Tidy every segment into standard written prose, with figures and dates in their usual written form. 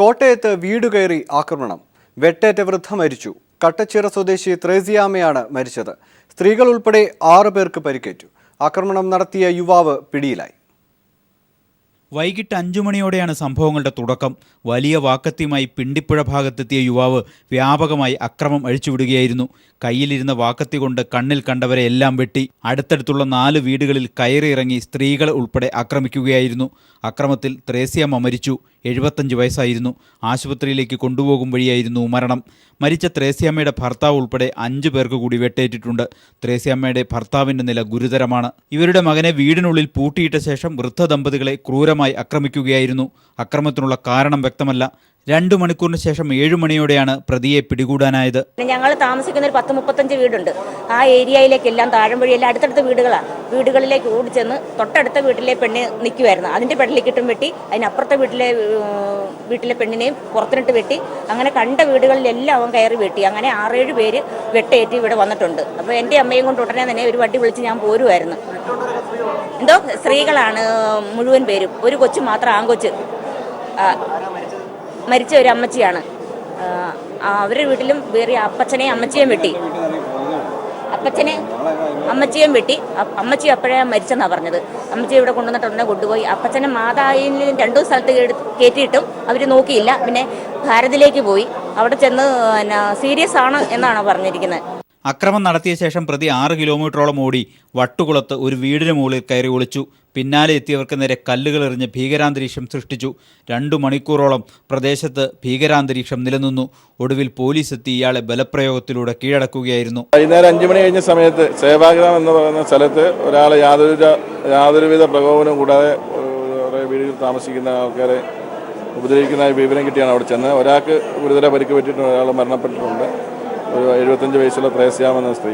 കോട്ടയത്ത് വീട് കയറി ആക്രമണം. വെട്ടേറ്റ വൃദ്ധ മരിച്ചു. കട്ടച്ചിറ സ്വദേശി ത്രേസ്യാമ്മയാണ് മരിച്ചത്. സ്ത്രീകൾ ഉൾപ്പെടെ 6 പേർക്ക് പരിക്കേറ്റു. ആക്രമണം നടത്തിയ യുവാവ് പിടിയിലായി. വൈകിട്ട് 5 മണിയോടെയാണ് സംഭവങ്ങളുടെ തുടക്കം. വലിയ വാക്കത്തിയുമായി പിണ്ടിപ്പുഴ ഭാഗത്തെത്തിയ യുവാവ് വ്യാപകമായി അക്രമം അഴിച്ചുവിടുകയായിരുന്നു. കയ്യിലിരുന്ന വാക്കത്തി കൊണ്ട് കണ്ണിൽ കണ്ടവരെ എല്ലാം വെട്ടി അടുത്തടുത്തുള്ള 4 വീടുകളിൽ കയറിയിറങ്ങി സ്ത്രീകൾ ഉൾപ്പെടെ ആക്രമിക്കുകയായിരുന്നു. അക്രമത്തിൽ ത്രേസ്യാമ്മ മരിച്ചു. 75 വയസ്സായിരുന്നു. ആശുപത്രിയിലേക്ക് കൊണ്ടുപോകും വഴിയായിരുന്നു മരണം. മരിച്ച ത്രേസ്യാമ്മയുടെ ഭർത്താവ് ഉൾപ്പെടെ 5 പേർക്ക് കൂടി വെട്ടേറ്റിട്ടുണ്ട്. ത്രേസ്യാമ്മയുടെ ഭർത്താവിൻ്റെ നില ഗുരുതരമാണ്. ഇവരുടെ മകനെ വീടിനുള്ളിൽ പൂട്ടിയിട്ട ശേഷം വൃദ്ധ ദമ്പതികളെ ക്രൂരമായി ആക്രമിക്കുകയായിരുന്നു. അക്രമത്തിനുള്ള കാരണം വ്യക്തമല്ല. 2 മണിക്കൂറിന് ശേഷം 7 മണിയോടെയാണ് പ്രതിയെ പിടികൂടാനായത്. ഞങ്ങൾ താമസിക്കുന്ന ഒരു 10-35 വീടുണ്ട്. ആ ഏരിയയിലേക്കെല്ലാം താഴമ്പഴിയെല്ലാം അടുത്തടുത്ത വീടുകളാണ്. വീടുകളിലേക്ക് ഓടിച്ചെന്ന് തൊട്ടടുത്ത വീട്ടിലെ പെണ്ണ് നിൽക്കുമായിരുന്നു. അതിൻ്റെ പെടലിക്കിട്ടും വെട്ടി, അതിനപ്പുറത്തെ വീട്ടിലെ പെണ്ണിനെയും പുറത്തിനിട്ട് വെട്ടി. അങ്ങനെ കണ്ട വീടുകളിലെല്ലാം അവൻ കയറി വെട്ടി. അങ്ങനെ 6-7 പേര് വെട്ടേറ്റ് ഇവിടെ വന്നിട്ടുണ്ട്. അപ്പോൾ എൻ്റെ അമ്മയും കൊണ്ട് ഉടനെ തന്നെ ഒരു വണ്ടി വിളിച്ച് ഞാൻ പോരുമായിരുന്നു. എന്തോ സ്ത്രീകളാണ് മുഴുവൻ പേരും. ഒരു കൊച്ചു മാത്രം, ആൺകൊച്ച്. മരിച്ച ഒരു അമ്മച്ചിയാണ്. അവരുടെ വീട്ടിലും വേറെ അപ്പച്ചനെയും അമ്മച്ചിയും വെട്ടി. അമ്മച്ചിയും വെട്ടി. അമ്മച്ചി അപ്പോഴേ മരിച്ചെന്നാണ് പറഞ്ഞത്. അമ്മച്ചി ഇവിടെ കൊണ്ടുവന്നിട്ട് ഉടനെ കൊണ്ടുപോയി. അപ്പച്ചനെ മാതാവിൽ 2 സ്ഥലത്ത് കയറ്റിയിട്ടും അവർ നോക്കിയില്ല. പിന്നെ ഭാരതിലേക്ക് പോയി. അവിടെ ചെന്ന് സീരിയസ് ആണ് എന്നാണ് പറഞ്ഞിരിക്കുന്നത്. അക്രമം നടത്തിയ ശേഷം പ്രതി 6 കിലോമീറ്ററോളം ഓടി വട്ടുകുളത്ത് ഒരു വീടിന് മുകളിൽ കയറി ഒളിച്ചു. പിന്നാലെ എത്തിയവർക്ക് നേരെ കല്ലുകൾ എറിഞ്ഞ് ഭീകരാന്തരീക്ഷം സൃഷ്ടിച്ചു. 2 മണിക്കൂറോളം പ്രദേശത്ത് ഭീകരാന്തരീക്ഷം നിലനിന്നു. ഒടുവിൽ പോലീസ് എത്തി ഇയാളെ ബലപ്രയോഗത്തിലൂടെ കീഴടക്കുകയായിരുന്നു. വൈകുന്നേരം 5 മണി കഴിഞ്ഞ സമയത്ത് സേവാഗ്രാം എന്ന് പറയുന്ന സ്ഥലത്ത് ഒരാളെ യാതൊരുവിധ പ്രകോപനവും കൂടാതെ വീടുകളിൽ താമസിക്കുന്ന ആൾക്കാരെ ഉപദ്രവിക്കുന്ന വിവരം കിട്ടിയാണ് അവിടെ ചെന്ന്. ഒരാൾക്ക് ഗുരുതര പരിക്ക് പറ്റിയിട്ടുണ്ട്. ഒരാൾ മരണപ്പെട്ടിട്ടുണ്ട്. ഒരു 75 വയസ്സുള്ള ത്രേസ്യാമ്മ എന്ന സ്ത്രീ.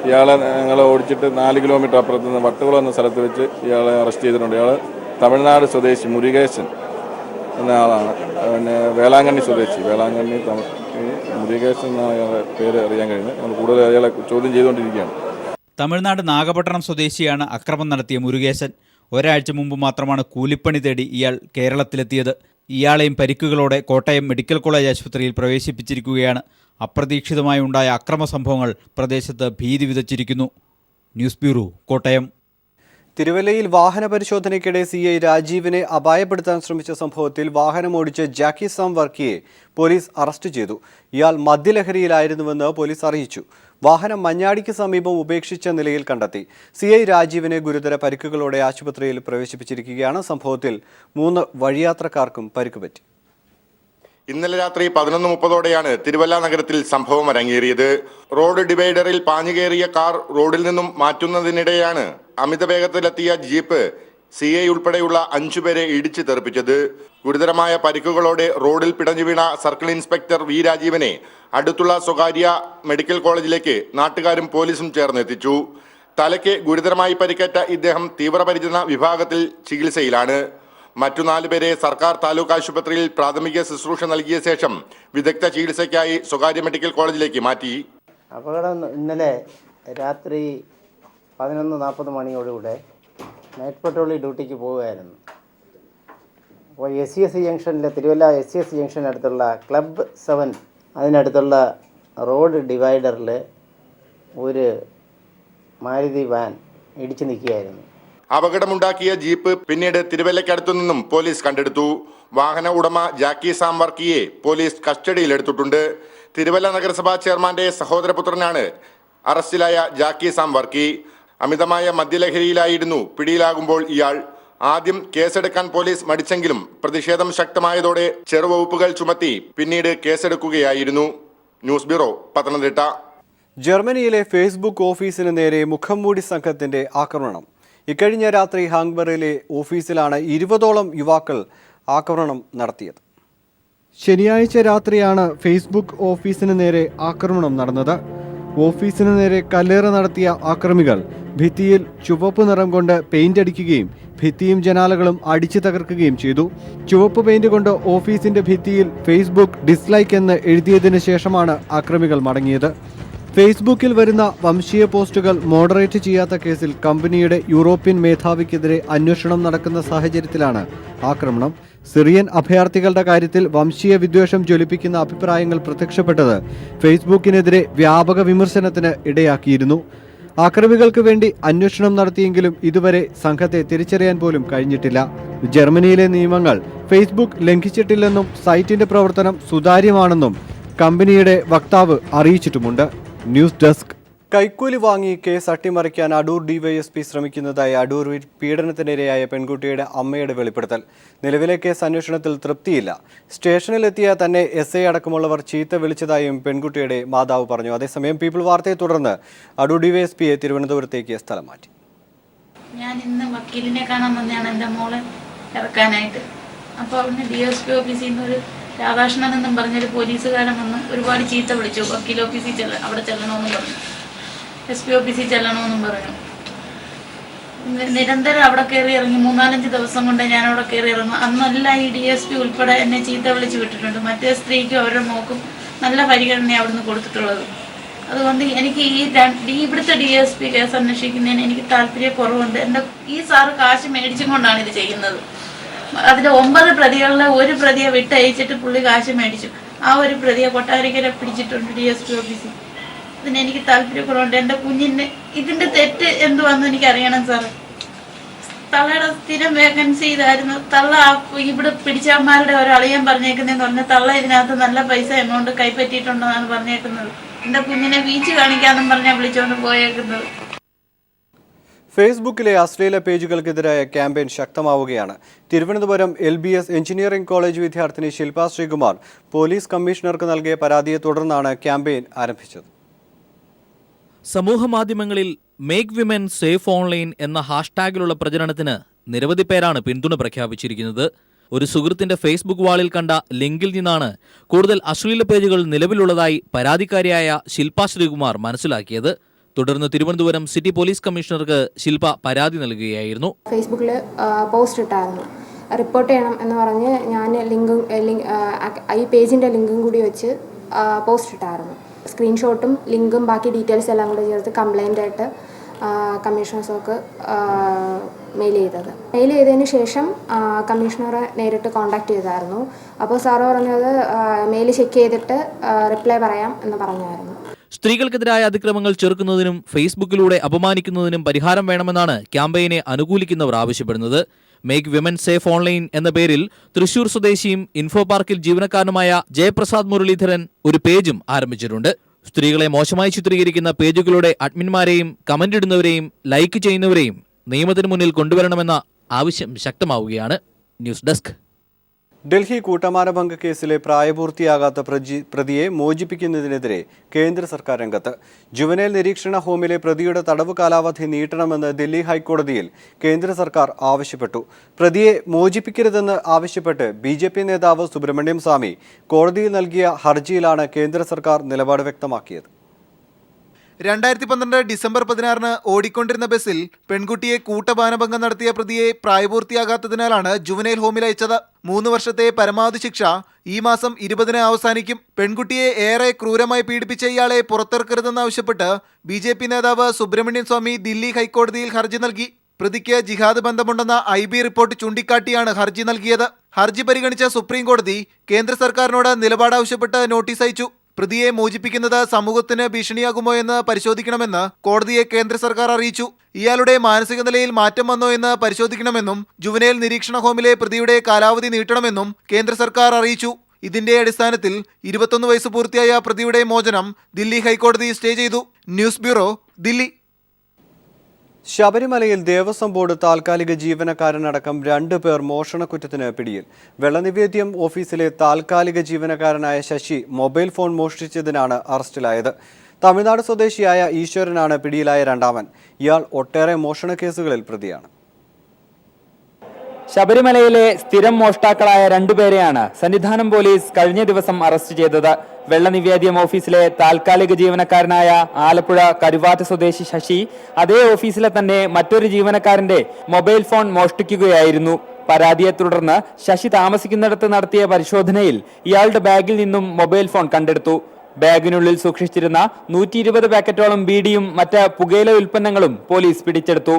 ഇയാളെ ഞങ്ങൾ ഓടിച്ചിട്ട് 4 കിലോമീറ്റർ അപ്പുറത്ത് നിന്ന് വട്ടുകുളം എന്ന സ്ഥലത്ത് വെച്ച് ഇയാളെ അറസ്റ്റ് ചെയ്തിട്ടുണ്ട്. ഇയാൾ തമിഴ്നാട് സ്വദേശി മുരുകേശൻ എന്ന ആളാണ്. പിന്നെ വേളാങ്കണ്ണി സ്വദേശി. വേളാങ്കണ്ണി മുരുകേശൻ എന്നാണ് ഇയാളുടെ പേര് അറിയാൻ കഴിയുന്നത്. നമ്മൾ കൂടുതൽ അയാളെ ചോദ്യം ചെയ്തുകൊണ്ടിരിക്കുകയാണ്. തമിഴ്നാട് നാഗപട്ടണം സ്വദേശിയാണ് അക്രമം നടത്തിയ മുരുകേശൻ. ഒരാഴ്ച മുമ്പ് മാത്രമാണ് കൂലിപ്പണി തേടി ഇയാൾ കേരളത്തിലെത്തിയത്. ഇയാളെയും പരിക്കുകളോടെ കോട്ടയം മെഡിക്കൽ കോളേജ് ആശുപത്രിയിൽ പ്രവേശിപ്പിച്ചിരിക്കുകയാണ്. അപ്രതീക്ഷിതമായി ഉണ്ടായ അക്രമ സംഭവങ്ങൾ പ്രദേശത്ത് ഭീതി വിതച്ചിരിക്കുന്നു. News bureau, Kottayam. തിരുവല്ലയിൽ വാഹന പരിശോധനയ്ക്കിടെ CI രാജീവിനെ അപായപ്പെടുത്താൻ ശ്രമിച്ച സംഭവത്തിൽ വാഹനമോടിച്ച് ജാക്കി സാം വർക്കിയെ പോലീസ് അറസ്റ്റ് ചെയ്തു. ഇയാൾ മദ്യലഹരിയിലായിരുന്നുവെന്ന് പോലീസ് അറിയിച്ചു. വാഹനം മഞ്ഞാടിക്ക് സമീപം ഉപേക്ഷിച്ച നിലയിൽ കണ്ടെത്തി. CI രാജീവിനെ ഗുരുതര പരിക്കുകളോടെ ആശുപത്രിയിൽ പ്രവേശിപ്പിച്ചിരിക്കുകയാണ്. സംഭവത്തിൽ 3 വഴിയാത്രക്കാർക്കും പരിക്കുപറ്റി. ഇന്നലെ രാത്രി 11:30ഓടെയാണ് തിരുവല്ല നഗരത്തിൽ സംഭവം അരങ്ങേറിയത്. റോഡ് ഡിവൈഡറിൽ പാഞ്ഞുകയറിയ കാർ റോഡിൽ നിന്നും മാറ്റുന്നതിനിടെയാണ് അമിത വേഗത്തിലെത്തിയ ജീപ്പ് CI ഉൾപ്പെടെയുള്ള 5 പേരെ ഇടിച്ചു തെറിപ്പിച്ചത്. ഗുരുതരമായ പരിക്കുകളോടെ റോഡിൽ പിടഞ്ഞു വീണ സർക്കിൾ ഇൻസ്പെക്ടർ V രാജീവനെ അടുത്തുള്ള സ്വകാര്യ മെഡിക്കൽ കോളേജിലേക്ക് നാട്ടുകാരും പോലീസും ചേർന്നെത്തിച്ചു. തലയ്ക്ക് ഗുരുതരമായി പരിക്കേറ്റ ഇദ്ദേഹം തീവ്രപരിചരണ വിഭാഗത്തിൽ ചികിത്സയിലാണ്. മറ്റു 4 പേരെ സർക്കാർ താലൂക്ക് ആശുപത്രിയിൽ പ്രാഥമിക ശുശ്രൂഷ നൽകിയ ശേഷം വിദഗ്ധ ചികിത്സയ്ക്കായി സ്വകാര്യ മെഡിക്കൽ കോളേജിലേക്ക് മാറ്റി. അപകടം ഇന്നലെ രാത്രി 11:40 മണിയോടുകൂടെ നൈറ്റ് പട്രോളിംഗ് ഡ്യൂട്ടിക്ക് പോവുകയായിരുന്നു. അപ്പോൾ SCS ജംഗ്ഷനിലെ തിരുവല്ല SCS ജംഗ്ഷനടുത്തുള്ള ക്ലബ് 7 അതിനടുത്തുള്ള റോഡ് ഡിവൈഡറിൽ ഒരു മാരുതി വാൻ ഇടിച്ചു നിൽക്കുകയായിരുന്നു. അപകടമുണ്ടാക്കിയ ജീപ്പ് പിന്നീട് തിരുവല്ലയ്ക്കടുത്തു നിന്നും പോലീസ് കണ്ടെടുത്തു. വാഹന ഉടമ ജാക്കി സാം വർക്കിയെ പോലീസ് കസ്റ്റഡിയിലെടുത്തിട്ടുണ്ട്. തിരുവല്ല നഗരസഭാ ചെയർമാന്റെ സഹോദരപുത്രനാണ് അറസ്റ്റിലായ ജാക്കി സാം വർക്കി. അമിതമായ മദ്യലഹരിയിലായിരുന്നു പിടിയിലാകുമ്പോൾ ഇയാൾ. ആദ്യം കേസെടുക്കാൻ പോലീസ് മടിച്ചെങ്കിലും പ്രതിഷേധം ശക്തമായതോടെ ചെറുവകുപ്പുകൾ ചുമത്തി പിന്നീട് കേസെടുക്കുകയായിരുന്നു. News bureau, Pathanamthitta. ജർമ്മനിയിലെ ഫേസ്ബുക്ക് ഓഫീസിന് നേരെ മുഖംമൂടി സംഘത്തിന്റെ ആക്രമണം. ഇക്കഴിഞ്ഞ രാത്രി ഹാംഗ്ബറിലെ ഓഫീസിലാണ് 20ഓളം യുവാക്കൾ ആക്രമണം നടത്തിയത്. ശനിയാഴ്ച രാത്രിയാണ് ഫേസ്ബുക്ക് ഓഫീസിന് നേരെ ആക്രമണം നടന്നത്. ഓഫീസിന് നേരെ കല്ലേറ് നടത്തിയ ആക്രമികൾ ഭിത്തിയിൽ ചുവപ്പ് നിറം കൊണ്ട് പെയിന്റ് അടിക്കുകയും ഭിത്തിയും ജനാലകളും അടിച്ചു തകർക്കുകയും ചെയ്തു. ചുവപ്പ് പെയിന്റ് കൊണ്ട് ഓഫീസിന്റെ ഭിത്തിയിൽ ഫേസ്ബുക്ക് ഡിസ്ലൈക്ക് എന്ന് എഴുതിയതിനു ശേഷമാണ് ആക്രമികൾ മടങ്ങിയത്. ഫേസ്ബുക്കിൽ വരുന്ന വംശീയ പോസ്റ്റുകൾ മോഡറേറ്റ് ചെയ്യാത്ത കേസിൽ കമ്പനിയുടെ യൂറോപ്യൻ മേധാവിക്കെതിരെ അന്വേഷണം നടക്കുന്ന സാഹചര്യത്തിലാണ് ആക്രമണം. സിറിയൻ അഭയാർത്ഥികളുടെ കാര്യത്തിൽ വംശീയ വിദ്വേഷം ജ്വലിപ്പിക്കുന്ന അഭിപ്രായങ്ങൾ പ്രത്യക്ഷപ്പെട്ടത് ഫേസ്ബുക്കിനെതിരെ വ്യാപക വിമർശനത്തിന് ഇടയാക്കിയിരുന്നു. ആക്രമികൾക്ക് വേണ്ടി അന്വേഷണം നടത്തിയെങ്കിലും ഇതുവരെ സംഘത്തെ തിരിച്ചറിയാൻ പോലും കഴിഞ്ഞിട്ടില്ല. ജർമ്മനിയിലെ നിയമങ്ങൾ ഫേസ്ബുക്ക് ലംഘിച്ചിട്ടില്ലെന്നും സൈറ്റിന്റെ പ്രവർത്തനം സുതാര്യമാണെന്നും കമ്പനിയുടെ വക്താവ് അറിയിച്ചിട്ടുമുണ്ട്. News desk. കൈക്കൂലി വാങ്ങി കേസ് അട്ടിമറിക്കാൻ അടൂർ ഡിവൈഎസ്പി ശ്രമിക്കുന്നതായി അടൂരിൽ പീഡനത്തിനിരയായ പെൺകുട്ടിയുടെ അമ്മയുടെ വെളിപ്പെടുത്തൽ. നിലവിലെ കേസ് അന്വേഷണത്തിൽ തൃപ്തിയില്ല. സ്റ്റേഷനിലെത്തിയ തന്നെ SI അടക്കമുള്ളവർ ചീത്ത വിളിച്ചതായും പെൺകുട്ടിയുടെ മാതാവ് പറഞ്ഞു. അതേസമയം പീപ്പിൾ വാർത്തയെ തുടർന്ന് അടൂർ ഡിവൈഎസ്പിയെ തിരുവനന്തപുരത്തേക്ക് സ്ഥലം മാറ്റി. ഞാൻ ഇന്ന് വക്കീലിനെ കാണാൻ വന്നതാണ് എൻ്റെ മോളെ ഇറക്കാനായിട്ട്. അപ്പോൾ അവിടുന്ന് DSP ഓഫീസിൽ നിന്ന് ഒരു രാധാകൃഷ്ണൻ എന്നും പറഞ്ഞൊരു പോലീസുകാരൻ വന്ന് ഒരുപാട് ചീത്ത വിളിച്ചു. വക്കീൽ ഓഫീസിൽ അവിടെ ചെല്ലണമെന്നും പറഞ്ഞു, SP ഓഫീസിൽ ചെല്ലണമെന്നും പറഞ്ഞു. നിരന്തരം അവിടെ കയറി ഇറങ്ങി 3-4 ദിവസം കൊണ്ട് ഞാൻ അവിടെ കയറി ഇറങ്ങും. അന്നെല്ലാം ഈ DSP ഉൾപ്പെടെ എന്നെ ചീത്ത വിളിച്ച് വിട്ടിട്ടുണ്ട്. മറ്റേ സ്ത്രീക്കും അവരുടെ മോക്കും നല്ല പരിഗണന അവിടുന്ന് കൊടുത്തിട്ടുള്ളത്. അതുകൊണ്ട് എനിക്ക് ഇവിടുത്തെ DSP കേസ് അന്വേഷിക്കുന്നതിന് എനിക്ക് താല്പര്യക്കുറവുണ്ട്. ഈ സാറ് കാശ് മേടിച്ചും കൊണ്ടാണ് ഇത് ചെയ്യുന്നത്. അതിൽ 9 പ്രതികളിലെ ഒരു പ്രതിയെ വിട്ടയച്ചിട്ട് പുള്ളി കാശ് മേടിച്ചു. ആ ഒരു പ്രതിയെ കൊട്ടാരക്കര പിടിച്ചിട്ടുണ്ട് DSP ഓഫീസിൽ. അതിന് എനിക്ക് താല്പര്യക്കുറവുണ്ട്. എൻ്റെ കുഞ്ഞിൻ്റെ ഇതിൻ്റെ തെറ്റ് എന്തുവാണെന്ന് എനിക്കറിയണം സാറ്. തള്ളയുടെ സ്ഥിരം വേക്കൻസി ഇതായിരുന്നു. തള്ള ഇവിടെ പിടിച്ചവന്മാരുടെ ഒരളിയൻ പറഞ്ഞേക്കുന്നതെന്ന് പറഞ്ഞാൽ തള്ള ഇതിനകത്ത് നല്ല പൈസ എമൗണ്ട് കൈപ്പറ്റിയിട്ടുണ്ടെന്നാണ് പറഞ്ഞേക്കുന്നത്. എൻ്റെ കുഞ്ഞിനെ വീച്ച് കാണിക്കാമെന്നും പറഞ്ഞാൽ വിളിച്ചുകൊണ്ട് പോയേക്കുന്നത്. ഫേസ്ബുക്കിലെ അശ്ലീല പേജുകൾക്കെതിരായ ക്യാമ്പയിൻ ശക്തമാവുകയാണ്. തിരുവനന്തപുരം LBS എഞ്ചിനീയറിംഗ് കോളേജ് വിദ്യാർത്ഥിനി ശില്പ ശ്രീകുമാർ പോലീസ് കമ്മീഷണർക്ക് നൽകിയ പരാതിയെ തുടർന്നാണ് ക്യാമ്പയിൻ ആരംഭിച്ചത്. സമൂഹമാധ്യമങ്ങളിൽ മേക്ക് വിമൻ സേഫ് ഓൺലൈൻ എന്ന ഹാഷ്ടാഗിലുള്ള പ്രചരണത്തിന് നിരവധി പേരാണ് പിന്തുണ പ്രഖ്യാപിച്ചിരിക്കുന്നത്. ഒരു സുഹൃത്തിന്റെ ഫേസ്ബുക്ക് വാളിൽ കണ്ട ലിങ്കിൽ നിന്നാണ് കൂടുതൽ അശ്ലീല പേജുകൾ നിലവിലുള്ളതായി പരാതിക്കാരിയായ ശില്പ ശ്രീകുമാർ മനസ്സിലാക്കിയത്. തുടർന്ന് തിരുവനന്തപുരം സിറ്റി പോലീസ് കമ്മീഷണർക്ക് ശില്പ പരാതി നൽകുകയായിരുന്നു. ഫേസ്ബുക്കിൽ പോസ്റ്റ് ഇട്ടായിരുന്നു, റിപ്പോർട്ട് ചെയ്യണം എന്ന് പറഞ്ഞ് ഞാൻ ഈ പേജിൻ്റെ ലിങ്കും കൂടി വെച്ച് പോസ്റ്റ് ഇട്ടായിരുന്നു. സ്ക്രീൻഷോട്ടും ലിങ്കും ബാക്കി ഡീറ്റെയിൽസ് എല്ലാം കൂടി ചേർത്ത് കംപ്ലൈൻ്റ് ആയിട്ട് കമ്മീഷണേഴ്സൊക്കെ മെയിൽ ചെയ്തതിന് ശേഷം കമ്മീഷണറെ നേരിട്ട് കോൺടാക്ട് ചെയ്തായിരുന്നു. അപ്പോൾ സാറ് പറഞ്ഞത് മെയിൽ ചെക്ക് ചെയ്തിട്ട് റിപ്ലൈ പറയാം എന്ന് പറഞ്ഞായിരുന്നു. സ്ത്രീകൾക്കെതിരായ അതിക്രമങ്ങൾ ചെറുക്കുന്നതിനും ഫേസ്ബുക്കിലൂടെ അപമാനിക്കുന്നതിനും പരിഹാരം വേണമെന്നാണ് ക്യാമ്പയിനെ അനുകൂലിക്കുന്നവർ ആവശ്യപ്പെടുന്നത്. മേക്ക് വിമൻ സേഫ് ഓൺലൈൻ എന്ന പേരിൽ തൃശൂർ സ്വദേശിയും ഇൻഫോ പാർക്കിൽ ജീവനക്കാരനുമായ ജയപ്രസാദ് മുരളീധരൻ ഒരു പേജും ആരംഭിച്ചിട്ടുണ്ട്. സ്ത്രീകളെ മോശമായി ചിത്രീകരിക്കുന്ന പേജുകളുടെ അഡ്മിന്മാരെയും കമന്റ് ഇടുന്നവരെയും ലൈക്ക് ചെയ്യുന്നവരെയും നിയമത്തിന് മുന്നിൽ കൊണ്ടുവരണമെന്ന ആവശ്യം ശക്തമാവുകയാണ്. News desk. ഡൽഹി കൂട്ടമാനഭംഗ കേസിലെ പ്രായപൂർത്തിയാകാത്ത പ്രതിയെ മോചിപ്പിക്കുന്നതിനെതിരെ കേന്ദ്ര സർക്കാർ രംഗത്ത്. ജുവനൈൽ നിരീക്ഷണ ഹോമിലെ പ്രതിയുടെ തടവ് കാലാവധി നീട്ടണമെന്ന് ദില്ലി ഹൈക്കോടതിയിൽ കേന്ദ്ര സർക്കാർ ആവശ്യപ്പെട്ടു. പ്രതിയെ മോചിപ്പിക്കരുതെന്ന് ആവശ്യപ്പെട്ട് BJP നേതാവ് സുബ്രഹ്മണ്യം സ്വാമി കോടതിയിൽ നൽകിയ ഹർജിയിലാണ് കേന്ദ്ര സർക്കാർ നിലപാട് വ്യക്തമാക്കിയത്. 2012 ഡിസംബർ 16 ഓടിക്കൊണ്ടിരുന്ന ബസ്സിൽ പെൺകുട്ടിയെ കൂട്ടമാനഭംഗം നടത്തിയ പ്രതിയെ പ്രായപൂർത്തിയാകാത്തതിനാലാണ് ജുവനൈൽ ഹോമിൽ അയച്ചത്. 3 വർഷത്തെ പരമാവധി ശിക്ഷ ഈ മാസം 20 അവസാനിക്കും. പെൺകുട്ടിയെ ഏറെ ക്രൂരമായി പീഡിപ്പിച്ച ഇയാളെ പുറത്തിറക്കരുതെന്നാവശ്യപ്പെട്ട് BJP നേതാവ് സുബ്രഹ്മണ്യം സ്വാമി ദില്ലി ഹൈക്കോടതിയിൽ ഹർജി നൽകി. പ്രതിക്ക് ജിഹാദ് ബന്ധമുണ്ടെന്ന IB റിപ്പോർട്ട് ചൂണ്ടിക്കാട്ടിയാണ് ഹർജി നൽകിയത്. ഹർജി പരിഗണിച്ച സുപ്രീം കോടതി കേന്ദ്ര സർക്കാരിനോട് നിലപാടാവശ്യപ്പെട്ട് നോട്ടീസ് അയച്ചു. പ്രതിയെ മോചിപ്പിക്കുന്നത് സമൂഹത്തിന് ഭീഷണിയാകുമോ എന്ന് പരിശോധിക്കണമെന്ന് കോടതിയെ കേന്ദ്ര സർക്കാർ അറിയിച്ചു. ഇയാളുടെ മാനസിക നിലയിൽ മാറ്റം വന്നോ എന്ന് പരിശോധിക്കണമെന്നും ജുവനൈൽ നിരീക്ഷണ ഹോമിലെ പ്രതിയുടെ കാലാവധി നീട്ടണമെന്നും കേന്ദ്ര സർക്കാർ അറിയിച്ചു. ഇതിന്റെ അടിസ്ഥാനത്തിൽ 21 വയസ്സ് പൂർത്തിയായ പ്രതിയുടെ മോചനം ദില്ലി ഹൈക്കോടതി സ്റ്റേ ചെയ്തു. News bureau, Delhi. ശബരിമലയിൽ ദേവസ്വം ബോർഡ് താൽക്കാലിക ജീവനക്കാരനടക്കം 2 പേർ മോഷണക്കുറ്റത്തിന് പിടിയിൽ. വെള്ളനിവേദ്യം ഓഫീസിലെ താൽക്കാലിക ജീവനക്കാരനായ ശശി മൊബൈൽ ഫോൺ മോഷ്ടിച്ചതിനാണ് അറസ്റ്റിലായത്. തമിഴ്നാട് സ്വദേശിയായ ഈശ്വരനാണ് പിടിയിലായ രണ്ടാമൻ. ഇയാൾ ഒട്ടേറെ മോഷണ കേസുകളിൽ പ്രതിയാണ്. ശബരിമലയിലെ സ്ഥിരം മോഷ്ടാക്കളായ 2 പേരെയാണ് സന്നിധാനം പോലീസ് കഴിഞ്ഞ ദിവസം അറസ്റ്റ് ചെയ്തത്. വെള്ളനിവേദ്യം ഓഫീസിലെ താൽക്കാലിക ജീവനക്കാരനായ ആലപ്പുഴ കരുവാറ്റ സ്വദേശി ശശി അതേ ഓഫീസിലെ തന്നെ മറ്റൊരു ജീവനക്കാരന്റെ മൊബൈൽ ഫോൺ മോഷ്ടിക്കുകയായിരുന്നു. പരാതിയെ തുടർന്ന് ശശി താമസിക്കുന്നിടത്ത് നടത്തിയ പരിശോധനയിൽ ഇയാളുടെ ബാഗിൽ നിന്നും മൊബൈൽ ഫോൺ കണ്ടെടുത്തു. ബാഗിനുള്ളിൽ സൂക്ഷിച്ചിരുന്ന 120 പാക്കറ്റോളം ബീഡിയും മറ്റ് പുകയില ഉൽപ്പന്നങ്ങളും പോലീസ് പിടിച്ചെടുത്തു.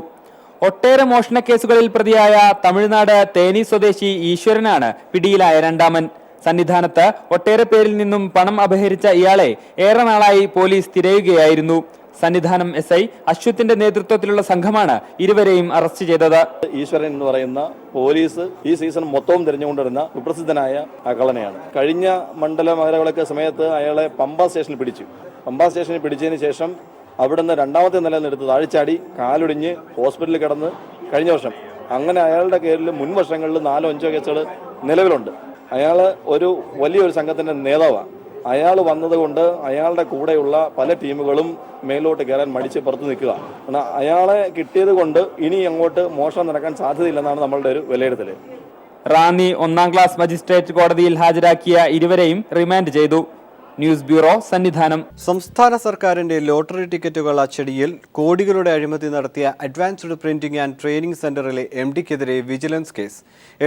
ഒട്ടേറെ മോഷണ കേസുകളിൽ പ്രതിയായ തമിഴ്നാട് തേനി സ്വദേശി ഈശ്വരനാണ് പിടിയിലായ രണ്ടാമൻ. സന്നിധാനത്ത് ഒട്ടേറെ പേരിൽ നിന്നും പണം അപഹരിച്ച ഇയാളെ ഏറെ നാളായി പോലീസ് തിരയുകയായിരുന്നു. സന്നിധാനം SI അശ്വത്തിന്റെ നേതൃത്വത്തിലുള്ള സംഘമാണ് ഇരുവരെയും അറസ്റ്റ് ചെയ്തത്. ഈശ്വരൻ എന്ന് പറയുന്ന പോലീസ് ഈ സീസൺ മൊത്തവും തിരഞ്ഞുകൊണ്ടിരുന്ന വിപ്രസിദ്ധനായ കള്ളനെയാണ്. കഴിഞ്ഞ മണ്ഡല മകരവിളക്ക് സമയത്ത് അയാളെ പമ്പ സ്റ്റേഷനിൽ പിടിച്ചു. പമ്പ സ്റ്റേഷനിൽ പിടിച്ചതിന് ശേഷം അവിടുന്ന് രണ്ടാമത്തെ നിലയിൽ എടുത്ത് താഴ്ചാടി കാലൊടിഞ്ഞ് ഹോസ്പിറ്റലിൽ കിടന്ന് കഴിഞ്ഞ വർഷം. അങ്ങനെ അയാളുടെ പേരിൽ മുൻ വർഷങ്ങളിൽ 4-5 കേസുകൾ നിലവിലുണ്ട്. അയാൾ ഒരു വലിയൊരു സംഘത്തിൻ്റെ നേതാവാണ്. അയാൾ വന്നതുകൊണ്ട് അയാളുടെ കൂടെയുള്ള പല ടീമുകളും മേലോട്ട് കയറാൻ മടിച്ച് പുറത്ത് നിൽക്കുക. എന്നാൽ അയാളെ കിട്ടിയത് കൊണ്ട് ഇനി അങ്ങോട്ട് മോഷണം നടക്കാൻ സാധ്യതയില്ലെന്നാണ് നമ്മളുടെ ഒരു വിലയിരുത്തൽ. റാന്നി 1ാം ക്ലാസ് മജിസ്ട്രേറ്റ് കോടതിയിൽ ഹാജരാക്കിയ ഇരുവരെയും റിമാൻഡ് ചെയ്തു. News bureau, Sannidhanam. സംസ്ഥാന സർക്കാരിന്റെ ലോട്ടറി ടിക്കറ്റുകൾ അച്ചടിയിൽ കോടികളുടെ അഴിമതി നടത്തിയ അഡ്വാൻസ്ഡ് പ്രിന്റിംഗ് ആൻഡ് ട്രെയിനിംഗ് സെന്ററിലെ MDക്കെതിരെ വിജിലൻസ് കേസ്.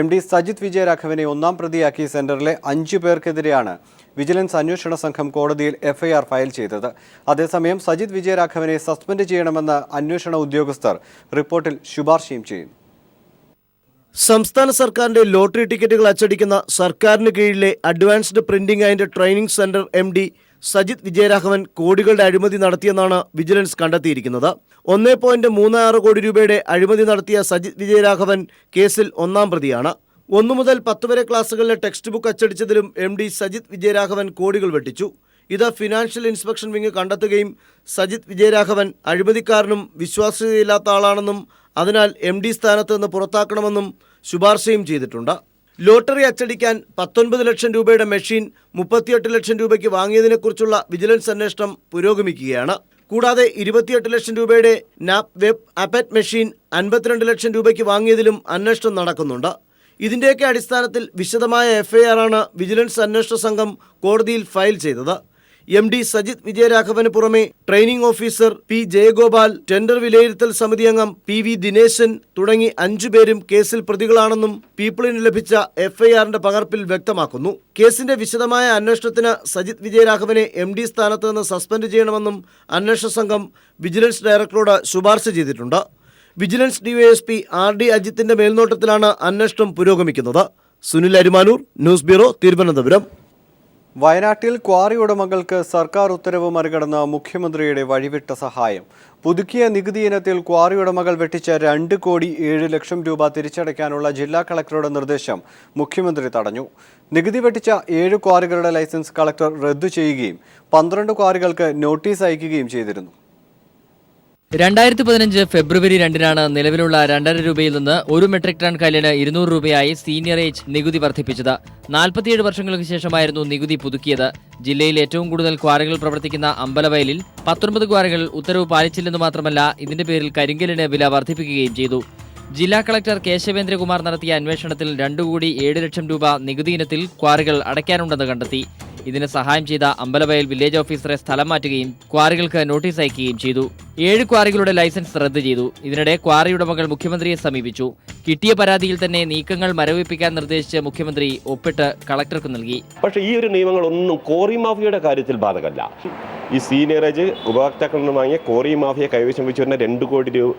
MD സജിത് വിജയരാഘവനെ ഒന്നാം പ്രതിയാക്കി സെന്ററിലെ 5 പേർക്കെതിരെയാണ് വിജിലൻസ് അന്വേഷണ സംഘം കോടതിയിൽ FIR ഫയൽ ചെയ്തത്. അതേസമയം സജിത് വിജയരാഘവനെ സസ്പെൻഡ് ചെയ്യണമെന്ന് അന്വേഷണ ഉദ്യോഗസ്ഥർ റിപ്പോർട്ടിൽ ശുപാർശയും ചെയ്യുന്നു. സംസ്ഥാന സർക്കാരിന്റെ ലോട്ടറി ടിക്കറ്റുകൾ അച്ചടിക്കുന്ന സർക്കാരിന് കീഴിലെ advanced printing and training centre MD Sajith Vijayaraghavan കോടികളുടെ അഴിമതി നടത്തിയെന്നാണ് വിജിലൻസ് കണ്ടെത്തിയിരിക്കുന്നത്. 1.36 കോടി രൂപയുടെ അഴിമതി നടത്തിയ സജിത് വിജയരാഘവൻ കേസിൽ ഒന്നാം പ്രതിയാണ്. 1 മുതൽ 10 വരെ ക്ലാസുകളിലെ ടെക്സ്റ്റ് ബുക്ക് അച്ചടിച്ചതിലും MD സജിത് വിജയരാഘവൻ കോടികൾ വെട്ടിച്ചു. ഇത് ഫിനാൻഷ്യൽ ഇൻസ്പെക്ഷൻ വിങ് കണ്ടെത്തുകയും സജിത് വിജയരാഘവൻ അഴിമതിക്കാരനും വിശ്വാസ്യതയില്ലാത്ത ആളാണെന്നും അതിനാൽ MD സ്ഥാനത്ത് നിന്ന് പുറത്താക്കണമെന്നും ശുപാർശയും ചെയ്തിട്ടുണ്ട്. ലോട്ടറി അച്ചടിക്കാൻ 19 ലക്ഷം രൂപയുടെ മെഷീൻ 38 ലക്ഷം രൂപയ്ക്ക് വാങ്ങിയതിനെക്കുറിച്ചുള്ള വിജിലൻസ് അന്വേഷണം പുരോഗമിക്കുകയാണ്. കൂടാതെ 28 ലക്ഷം രൂപയുടെ നാപ് വെബ് അപ്പറ്റ് മെഷീൻ 52 ലക്ഷം രൂപയ്ക്ക് വാങ്ങിയതിലും അന്വേഷണം നടക്കുന്നുണ്ട്. ഇതിൻ്റെയൊക്കെ അടിസ്ഥാനത്തിൽ വിശദമായ FIR ആണ് വിജിലൻസ് അന്വേഷണ സംഘം കോടതിയിൽ ഫയൽ ചെയ്തത്. MD സജിത് വിജയരാഘവന് പുറമെ training officer P Jayagopal, tender വിലയിരുത്തൽ സമിതി അംഗം PV ദിനേശൻ തുടങ്ങി 5 പേരും കേസിൽ പ്രതികളാണെന്നും പീപ്പിളിന് ലഭിച്ച FIRന്റെ പകർപ്പിൽ വ്യക്തമാക്കുന്നു. കേസിന്റെ വിശദമായ അന്വേഷണത്തിന് സജിത് വിജയരാഘവനെ MD സ്ഥാനത്ത് നിന്ന് സസ്പെൻഡ് ചെയ്യണമെന്നും അന്വേഷണ സംഘം വിജിലൻസ് ഡയറക്ടറോട് ശുപാർശ ചെയ്തിട്ടുണ്ട്. വിജിലൻസ് DYSP RD അജിത്തിന്റെ മേൽനോട്ടത്തിലാണ് അന്വേഷണം പുരോഗമിക്കുന്നത്. Sunil Arimanur, news bureau, Thiruvananthapuram. വയനാട്ടിൽ ക്വാറി ഉടമകൾക്ക് സർക്കാർ ഉത്തരവ് മറികടന്ന മുഖ്യമന്ത്രിയുടെ വഴിവിട്ട സഹായം. പുതുക്കിയ നികുതി ഇനത്തിൽ ക്വാറി ഉടമകൾ വെട്ടിച്ച 2,07,00,000 രൂപ തിരിച്ചടയ്ക്കാനുള്ള ജില്ലാ കളക്ടറുടെ നിർദ്ദേശം മുഖ്യമന്ത്രി തടഞ്ഞു. നികുതി വെട്ടിച്ച 7 ക്വാറികളുടെ ലൈസൻസ് കളക്ടർ റദ്ദു ചെയ്യുകയും 12 ക്വാറികൾക്ക് നോട്ടീസ് അയക്കുകയും ചെയ്തിരുന്നു. 2015 ഫെബ്രുവരി 2-നാണ് നിലവിലുള്ള 2.5 രൂപയിൽ നിന്ന് 1 മെട്രിക് ടൺ കല്ലിന് 200 രൂപയായി സീനിയർ ഏജ് നികുതി വർദ്ധിപ്പിച്ചത്. 47 വർഷങ്ങൾക്ക് ശേഷമായിരുന്നു നികുതി പുതുക്കിയത്. ജില്ലയിൽ ഏറ്റവും കൂടുതൽ ക്വാറികൾ പ്രവർത്തിക്കുന്ന അമ്പലവയലിൽ 19 ക്വാറികൾ ഉത്തരവ് പാലിച്ചില്ലെന്ന് മാത്രമല്ല ഇതിന്റെ പേരിൽ കരിങ്കലിന് വില വർദ്ധിപ്പിക്കുകയും ചെയ്തു. ജില്ലാ കളക്ടർ കേശവേന്ദ്രകുമാർ നടത്തിയ അന്വേഷണത്തിൽ 2,07,00,000 രൂപ നികുതി ഇനത്തിൽ ക്വാറികൾ അടയ്ക്കാനുണ്ടെന്ന് കണ്ടെത്തി. ഇതിന് സഹായം ചെയ്ത അമ്പലവയൽ വില്ലേജ് ഓഫീസറെ സ്ഥലം മാറ്റുകയും ക്വാറികൾക്ക് നോട്ടീസ് അയക്കുകയും ചെയ്തു. 7 ക്വാറികളുടെ ലൈസൻസ് റദ്ദ് ചെയ്തു. ഇതിനിടെ ക്വാറി ഉടമകൾ മുഖ്യമന്ത്രിയെ സമീപിച്ചു. കിട്ടിയ പരാതിയിൽ തന്നെ നീക്കങ്ങൾ മരവിപ്പിക്കാൻ നിർദ്ദേശിച്ച് മുഖ്യമന്ത്രി ഒപ്പിട്ട് കളക്ടർക്ക് നൽകി. പക്ഷേ ഈ ഒരു നിയമങ്ങളൊന്നും കോറി മാഫിയയുടെ കാര്യത്തിൽ ബാധകമല്ല. ഈ സീനിയറേജ് ഉപഭോക്താക്കളിൽ നിന്ന് വാങ്ങിയ കോറി മാഫിയ കൈവശം വെച്ച് വരുന്ന 2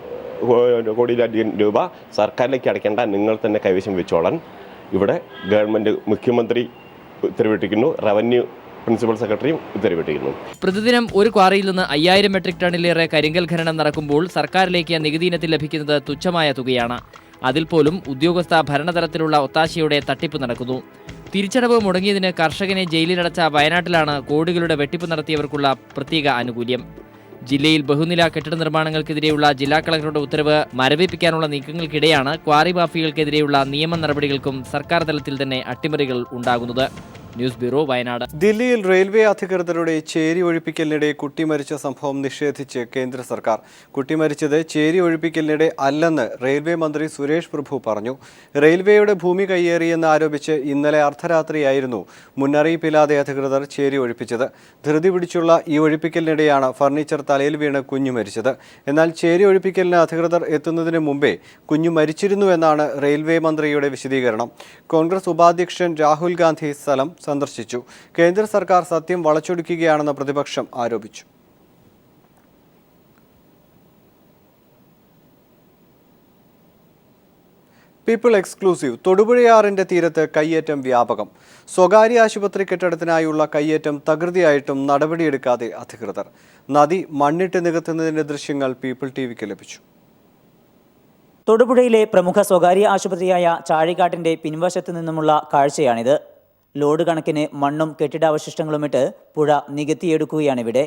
കോടിയിലധികം രൂപ സർക്കാരിലേക്ക് അടയ്ക്കേണ്ട, നിങ്ങൾ തന്നെ കൈവശം വെച്ചോളാൻ ഇവിടെ ഗവൺമെന്റ് മുഖ്യമന്ത്രി ഉത്തരവിട്ടിരിക്കുന്നു. റവന്യൂ പ്രിൻസിപ്പൽ സെക്രട്ടറിയും ഉത്തരവിട്ടിരിക്കുന്നു. പ്രതിദിനം ഒരു ക്വാറിയിൽ നിന്ന് 5000 മെട്രിക് ടണ്ണിലേറെ കരിങ്കൽ ഖനനം നടക്കുമ്പോൾ സർക്കാരിലേക്ക് നികുതി ഇനത്തിൽ ലഭിക്കുന്നത് തുച്ഛമായ തുകയാണ്. അതിൽ പോലും ഉദ്യോഗസ്ഥ ഭരണതലത്തിലുള്ള ഒത്താശയോടെ തട്ടിപ്പ് നടക്കുന്നു. തിരിച്ചടവ് മുടങ്ങിയതിന് കർഷകനെ ജയിലിലടച്ച വയനാട്ടിലാണ് കോടികളുടെ വെട്ടിപ്പ് നടത്തിയവർക്കുള്ള പ്രത്യേക ആനുകൂല്യം. ജില്ലയിൽ ബഹുനില കെട്ടിട നിർമ്മാണങ്ങൾക്കെതിരെയുള്ള ജില്ലാ കളക്ടറുടെ ഉത്തരവ് മരവിപ്പിക്കാനുള്ള നീക്കങ്ങൾക്കിടെയാണ് ക്വാറി മാഫിയകൾക്കെതിരെയുള്ള നിയമ നടപടികൾക്കും സർക്കാർ തലത്തിൽ തന്നെ അട്ടിമറികൾ ഉണ്ടാകുന്നത്. News bureau, Wayanad. ദില്ലിയിൽ റെയിൽവേ അധികൃതരുടെ ചേരി ഒഴിപ്പിക്കലിനിടെ കുട്ടി മരിച്ച സംഭവം നിഷേധിച്ച് കേന്ദ്ര സർക്കാർ. കുട്ടി മരിച്ചത് ചേരി ഒഴിപ്പിക്കലിനിടെ അല്ലെന്ന് റെയിൽവേ മന്ത്രി സുരേഷ് പ്രഭു പറഞ്ഞു. റെയിൽവേയുടെ ഭൂമി കയ്യേറിയെന്ന് ആരോപിച്ച് ഇന്നലെ അർദ്ധരാത്രിയായിരുന്നു മുന്നറിയിപ്പില്ലാതെ അധികൃതർ ചേരി ഒഴിപ്പിച്ചത്. ധൃതി പിടിച്ചുള്ള ഈ ഒഴിപ്പിക്കലിനിടെയാണ് ഫർണിച്ചർ തലയിൽ വീണ് കുഞ്ഞു മരിച്ചത്. എന്നാൽ ചേരി ഒഴിപ്പിക്കലിന് അധികൃതർ എത്തുന്നതിന് മുമ്പേ കുഞ്ഞു മരിച്ചിരുന്നുവെന്നാണ് റെയിൽവേ മന്ത്രിയുടെ വിശദീകരണം. കോൺഗ്രസ് ഉപാധ്യക്ഷൻ രാഹുൽ ഗാന്ധി സ്ഥലം സന്ദർശിച്ചു. കേന്ദ്ര സർക്കാർ സത്യം വളച്ചൊടിക്കുകയാണെന്ന് പ്രതിപക്ഷം ആരോപിച്ചു. പീപ്പിൾ എക്സ്ക്ലൂസീവ് തൊടുപുഴയാറിന്റെ തീരത്ത് കയ്യേറ്റം വ്യാപകം. സ്വകാര്യ ആശുപത്രി കെട്ടിടത്തിനായുള്ള കയ്യേറ്റം തകൃതിയായിട്ടും നടപടിയെടുക്കാതെ അധികൃതർ. നദി മണ്ണിട്ട് നികത്തുന്നതിന്റെ ദൃശ്യങ്ങൾ പീപ്പിൾ ടിവിക്ക് ലഭിച്ചു. തൊടുപുഴയിലെ പ്രമുഖ സ്വകാര്യ ആശുപത്രിയായ ചാഴിക്കാട്ടിന്റെ പിൻവശത്തു നിന്നുമുള്ള കാഴ്ചയാണിത്. ലോഡ് കണക്കിന് മണ്ണും കെട്ടിടാവശിഷ്ടങ്ങളുമിട്ട് പുഴ നികത്തിയെടുക്കുകയാണിവിടെ.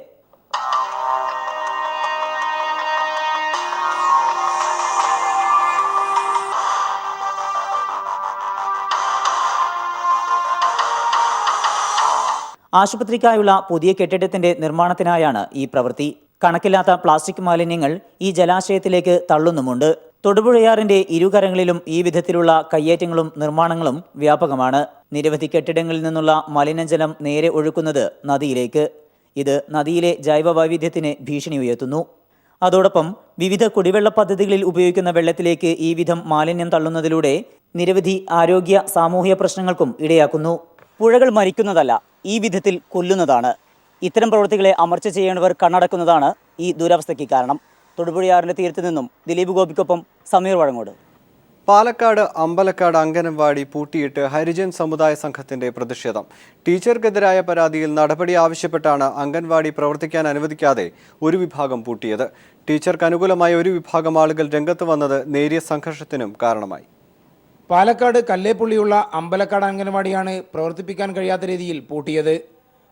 ആശുപത്രിക്കായുള്ള പുതിയ കെട്ടിടത്തിന്റെ നിർമ്മാണത്തിനായാണ് ഈ പ്രവൃത്തി. കണക്കില്ലാത്ത പ്ലാസ്റ്റിക് മാലിന്യങ്ങൾ ഈ ജലാശയത്തിലേക്ക് തള്ളുന്നുമുണ്ട്. തൊടുപുഴയാറിന്റെ ഇരുകരങ്ങളിലും ഈ വിധത്തിലുള്ള കയ്യേറ്റങ്ങളും നിർമ്മാണങ്ങളും വ്യാപകമാണ്. നിരവധി കെട്ടിടങ്ങളിൽ നിന്നുള്ള മലിനജലം നേരെ ഒഴുക്കുന്നത് നദിയിലേക്ക്. ഇത് നദിയിലെ ജൈവ വൈവിധ്യത്തിന് ഭീഷണി ഉയർത്തുന്നു. അതോടൊപ്പം വിവിധ കുടിവെള്ള പദ്ധതികളിൽ ഉപയോഗിക്കുന്ന വെള്ളത്തിലേക്ക് ഈ വിധം മാലിന്യം തള്ളുന്നതിലൂടെ നിരവധി ആരോഗ്യ സാമൂഹ്യ പ്രശ്നങ്ങൾക്കും ഇടയാക്കുന്നു. പുഴകൾ മരിക്കുന്നതല്ല, ഈ വിധത്തിൽ കൊല്ലുന്നതാണ്. ഇത്തരം പ്രവൃത്തികളെ അമർച്ച ചെയ്യേണ്ടവർ കണ്ണടക്കുന്നതാണ് ഈ ദുരവസ്ഥയ്ക്ക് കാരണം. തൊടുപുഴയാറിന്റെ തീരത്ത് നിന്നും ദിലീപ് ഗോപിക്കൊപ്പം സമീർ വഴങ്ങോട്. പാലക്കാട് അമ്പലക്കാട് അംഗനവാടി പൂട്ടിയിട്ട് ഹരിജൻ സമുദായ സംഘത്തിന്റെ പ്രതിഷേധം. ടീച്ചർക്കെതിരായ പരാതിയിൽ നടപടി ആവശ്യപ്പെട്ടാണ് അംഗൻവാടി പ്രവർത്തിക്കാൻ അനുവദിക്കാതെ ഒരു വിഭാഗം പൂട്ടിയത്. ടീച്ചർക്ക് അനുകൂലമായ ഒരു വിഭാഗം ആളുകൾ രംഗത്ത് വന്നത് നേരിയ സംഘർഷത്തിനും കാരണമായി. പാലക്കാട് കല്ലേപ്പുള്ളിയുള്ള അമ്പലക്കാട് അംഗനവാടിയാണ് പ്രവർത്തിപ്പിക്കാൻ കഴിയാത്ത രീതിയിൽ പൂട്ടിയത്.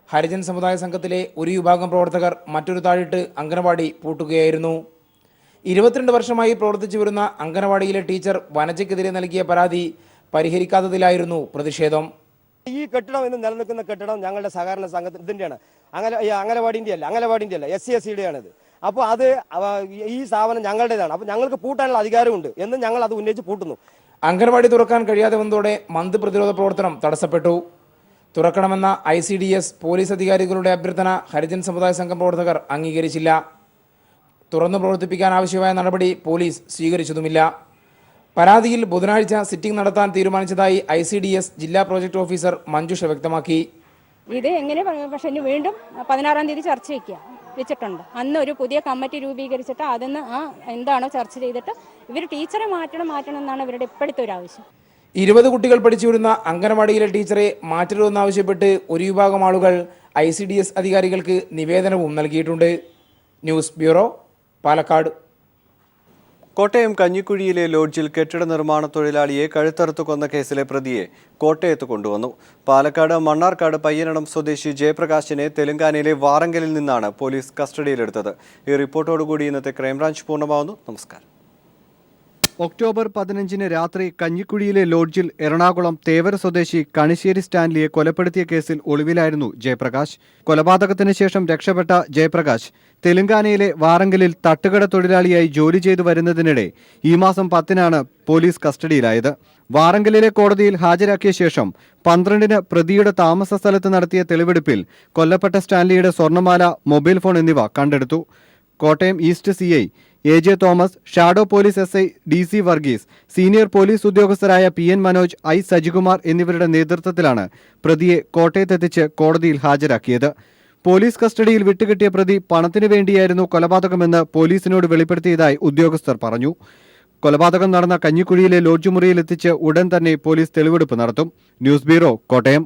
ഹരിജൻ സമുദായ സംഘത്തിലെ ഒരു വിഭാഗം പ്രവർത്തകർ മറ്റൊരു താഴിട്ട് അംഗനവാടി പൂട്ടുകയായിരുന്നു. 22 വർഷമായി പ്രവർത്തിച്ചു വരുന്ന അംഗനവാടിയിലെ ടീച്ചർ വനജയ്ക്കെതിരെ നൽകിയ പരാതി പരിഹരിക്കാത്തതിലായിരുന്നു പ്രതിഷേധം. ഈ കെട്ടിടം ഇന്ന് നിലനിൽക്കുന്ന കെട്ടിടം ഞങ്ങളുടെ സഹകരണ സംഘത്തിൻ്റെയാണ്. അംഗനവാടിൻ്റെ അല്ല SC/SCയുടെയാണിത്. അപ്പോൾ അത് ഈ സ്ഥാപനം ഞങ്ങളുടേതാണ്. അപ്പോൾ ഞങ്ങൾക്ക് പൂട്ടാനുള്ള അധികാരമുണ്ട് എന്ന് ഞങ്ങൾ അത് ഉന്നയിച്ച് പൂട്ടുന്നു. അംഗനവാടി തുറക്കാൻ കഴിയാതെ വന്നതോടെ മന്ത് പ്രതിരോധ പ്രവർത്തനം തടസ്സപ്പെട്ടു. തുറക്കണമെന്ന ICDS പോലീസ് അധികാരികളുടെ അഭ്യർത്ഥന ഹരിജൻ സമുദായ സംഘം പ്രവർത്തകർ അംഗീകരിച്ചില്ല. തുറന്നു പ്രവർത്തിപ്പിക്കാൻ ആവശ്യമായ നടപടി പോലീസ് സ്വീകരിച്ചതുമില്ല. പരാതിയിൽ ബുധനാഴ്ച സിറ്റിംഗ് നടത്താൻ തീരുമാനിച്ചതായി ICDS ജില്ലാ പ്രോജക്ട് ഓഫീസർ മഞ്ജുഷ വ്യക്തമാക്കി. ഇത് എങ്ങനെ പക്ഷേ വീണ്ടും 16-ാം തീയതി ചർച്ച വെച്ചിട്ടുണ്ട്. അന്ന് ഒരു പുതിയ കമ്മിറ്റി രൂപീകരിച്ചിട്ട് അതിന്ന് എന്താണോ ചർച്ച ചെയ്തിട്ട് ഇവർ ടീച്ചറെ മാറ്റണം എന്നാണ് ഇവരുടെ ഇപ്പോഴത്തെ ഒരു ആവശ്യം. 20 കുട്ടികൾ പഠിച്ചു വരുന്ന അംഗനവാടിയിലെ ടീച്ചറെ മാറ്റരുതെന്നാവശ്യപ്പെട്ട് ഒരു വിഭാഗം ആളുകൾ ICDS അധികാരികൾക്ക് നിവേദനവും നൽകിയിട്ടുണ്ട്. News bureau, Palakkad. കോട്ടയം കഞ്ഞിക്കുഴിയിലെ ലോഡ്ജിൽ കെട്ടിട നിർമ്മാണ തൊഴിലാളിയെ കഴുത്തറുത്തു കൊന്ന കേസിലെ പ്രതിയെ കോട്ടയത്ത് കൊണ്ടുവന്നു. പാലക്കാട് മണ്ണാർക്കാട് പയ്യനടം സ്വദേശി ജയപ്രകാശിനെ തെലങ്കാനയിലെ വാറങ്കലിൽ നിന്നാണ് പോലീസ് കസ്റ്റഡിയിലെടുത്തത്. ഈ റിപ്പോർട്ടോടുകൂടി ഇന്നത്തെ ക്രൈംബ്രാഞ്ച് പൂർണ്ണമാവുന്നു. നമസ്കാരം. ഒക്ടോബർ 15 രാത്രി കഞ്ഞിക്കുഴിയിലെ ലോഡ്ജിൽ എറണാകുളം തേവര സ്വദേശി കണിശ്ശേരി സ്റ്റാൻലിയെ കൊലപ്പെടുത്തിയ കേസിൽ ഒളിവിലായിരുന്നു ജയപ്രകാശ്. കൊലപാതകത്തിന് ശേഷം രക്ഷപ്പെട്ട ജയപ്രകാശ് തെലങ്കാനയിലെ വാറങ്കലിൽ തട്ടുകട തൊഴിലാളിയായി ജോലി ചെയ്തു വരുന്നതിനിടെ ഈ മാസം 10-നാണ് പോലീസ് കസ്റ്റഡിയിലായത്. വാറങ്കലിലെ കോടതിയിൽ ഹാജരാക്കിയ ശേഷം 12-ന് പ്രതിയുടെ താമസ സ്ഥലത്ത് നടത്തിയ തെളിവെടുപ്പിൽ കൊല്ലപ്പെട്ട സ്റ്റാൻലിയുടെ സ്വർണ്ണമാല, മൊബൈൽ ഫോൺ എന്നിവ കണ്ടെടുത്തു. Kottayam east CI AJ Thomas, shadow police SI DC Varghese, senior police ഉദ്യോഗസ്ഥരായ PN മനോജ്, I സജികുമാർ എന്നിവരുടെ നേതൃത്വത്തിലാണ് പ്രതിയെ കോട്ടയത്തെത്തിച്ച് കോടതിയിൽ ഹാജരാക്കിയത്. പോലീസ് കസ്റ്റഡിയിൽ വിട്ടുകിട്ടിയ പ്രതി പണത്തിനു വേണ്ടിയായിരുന്നു കൊലപാതകമെന്ന് പോലീസിനോട് വെളിപ്പെടുത്തിയതായി ഉദ്യോഗസ്ഥർ പറഞ്ഞു. കൊലപാതകം നടന്ന കഞ്ഞിക്കുഴിയിലെ ലോഡ്ജ് മുറിയിലെത്തിച്ച് ഉടൻ തന്നെ പോലീസ് തെളിവെടുപ്പ് നടത്തും. News bureau, Kottayam.